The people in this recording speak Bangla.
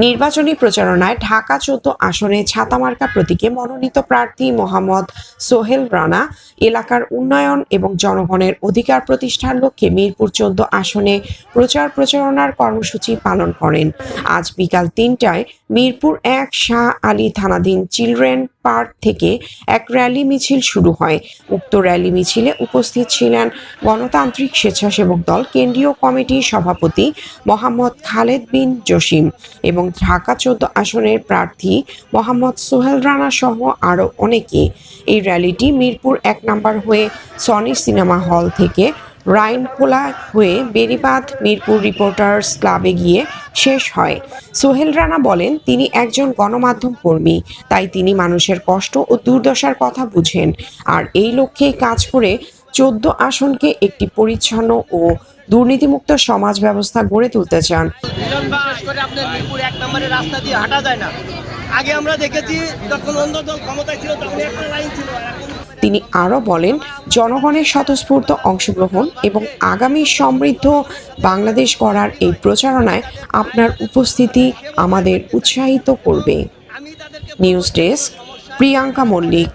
নির্বাচনী প্রচারণায় ঢাকা ১৪ আসনে ছাতামার্কা প্রতীকে মনোনীত প্রার্থী মোহাম্মদ সোহেল রানা এলাকার উন্নয়ন এবং জনগণের অধিকার প্রতিষ্ঠার লক্ষ্যে মিরপুর ১৪ আসনে প্রচারণার কর্মসূচি পালন করেন। আজ বিকাল ৩টায় মিরপুর ১ শাহ আলী থানাধীন চিলড্রেন পার্ক থেকে এক র্যালি মিছিল শুরু হয়। উক্ত র্যালি মিছিলে উপস্থিত ছিলেন গণতান্ত্রিক স্বেচ্ছাসেবক দল কেন্দ্রীয় কমিটির সভাপতি মোহাম্মদ খালেদ বিন জসিম এবং ঢাকা ১৪ আসনের প্রার্থী মোহাম্মদ সোহেল রানা সহ আরও অনেকে। এই র্যালিটি মিরপুর ১ নম্বর হয়ে সনি সিনেমা হল থেকে রাইনখোলা হয়ে বেড়িবাঁধ মিরপুর রিপোর্টার্স ক্লাবে গিয়ে শেষ হয়। সোহেল রানা বলেন, তিনি একজন গণমাধ্যম কর্মী, তাই তিনি মানুষের কষ্ট ও দুর্দশার কথা বুঝেন আর এই লক্ষ্যেই কাজ করে ১৪ আসনকে একটি পরিচ্ছন্ন ও দুর্নীতিমুক্ত সমাজ ব্যবস্থা গড়ে তুলতে চান। বিশেষ করে আপনার মিরপুর ১ নম্বরের রাস্তা দিয়ে হাঁটা যায় না। আগে আমরা দেখেছি যখন অন্য দল ক্ষমতায় ছিল তখন একটা লাইন ছিল। তিনি আরও বলেন, জনগণের স্বতঃস্ফূর্ত অংশগ্রহণ এবং আগামী সমৃদ্ধ বাংলাদেশ গড়ার এই প্রচারণায় আপনার উপস্থিতি আমাদের উৎসাহিত করবে। News desk, Priyanka Mallick.